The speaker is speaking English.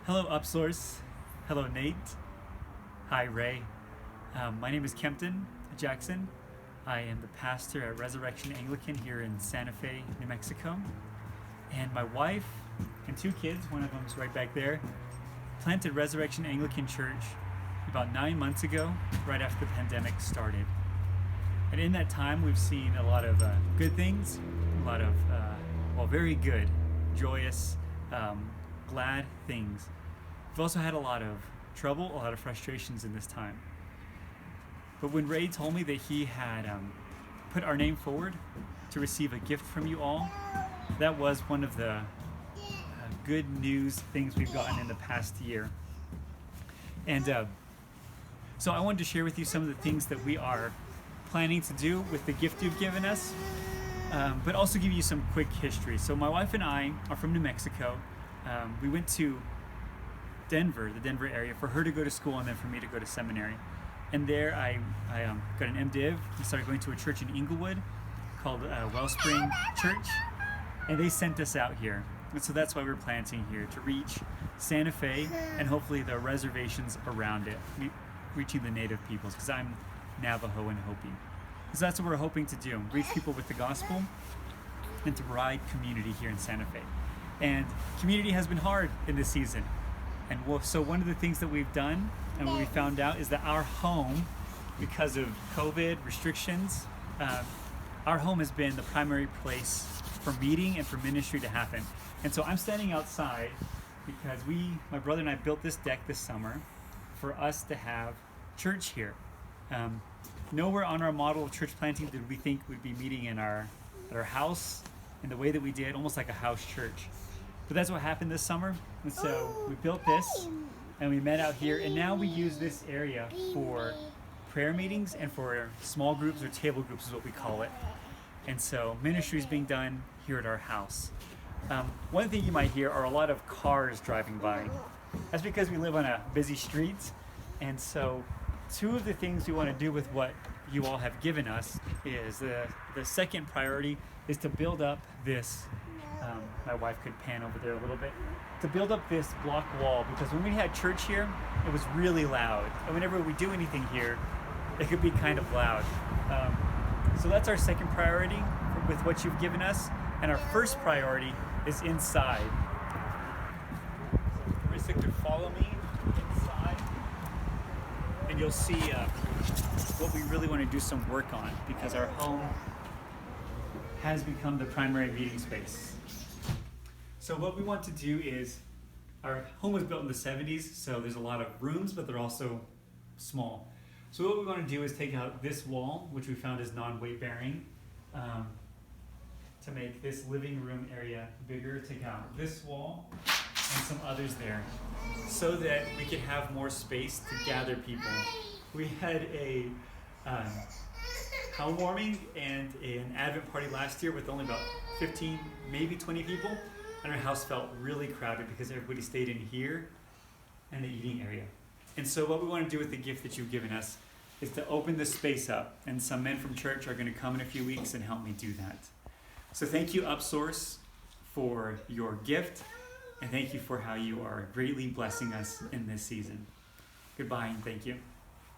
Hello, Upsource. Hello, Nate. Hi, Ray. My name is Kempton Jackson. I am the pastor at Resurrection Anglican here in Santa Fe, New Mexico. And my wife and two kids, one of them is right back there, planted Resurrection Anglican Church about 9 months ago, right after the pandemic started. And in that time, we've seen a lot of good things, a lot of, very good, joyous, glad things. We've also had a lot of trouble, a lot of frustrations in this time. But when Ray told me that he had put our name forward to receive a gift from you all, that was one of the good news things we've gotten in the past year. And so I wanted to share with you some of the things that we are planning to do with the gift you've given us, but also give you some quick history. So my wife and I are from New Mexico. We went to Denver, the Denver area, for her to go to school and then for me to go to seminary. And there I got an MDiv and started going to a church in Inglewood called Wellspring Church. And they sent us out here. And so that's why we're planting here, to reach Santa Fe and hopefully the reservations around it, reaching the native peoples, because I'm Navajo and Hopi. So that's what we're hoping to do, reach people with the gospel and to provide community here in Santa Fe. And community has been hard in this season. And so one of the things that we've done and what we found out is that our home, because of COVID restrictions, our home has been the primary place for meeting and for ministry to happen. And so I'm standing outside because my brother and I built this deck this summer for us to have church here. Nowhere on our model of church planting did we think we'd be meeting at our house in the way that we did, almost like a house church. But that's what happened this summer. And so we built this and we met out here, and now we use this area for prayer meetings and for small groups, or table groups is what we call it. And so ministry is being done here at our house. One thing you might hear are a lot of cars driving by. That's because we live on a busy street. And so two of the things we want to do with what you all have given us is the second priority is to build up this, my wife could pan over there a little bit, to build up this block wall, because when we had church here, it was really loud. And whenever we do anything here, it could be kind of loud. So that's our second priority with what you've given us. And our first priority is inside. So Carissa could follow me inside, and you'll see what we really want to do some work on, because our home has become the primary meeting space. So what we want to do is, our home was built in the 70s, so there's a lot of rooms, but they're also small. So what we want to do is take out this wall, which we found is non-weight bearing, to make this living room area bigger. Take out this wall and some others there, so that we could have more space to gather people. We had a housewarming and an Advent party last year with only about 15, maybe 20 people, and our house felt really crowded because everybody stayed in here and the eating area. And so what we want to do with the gift that you've given us is to open this space up, and some men from church are going to come in a few weeks and help me do that. So thank you, Upsource, for your gift, and thank you for how you are greatly blessing us in this season. Goodbye, and thank you.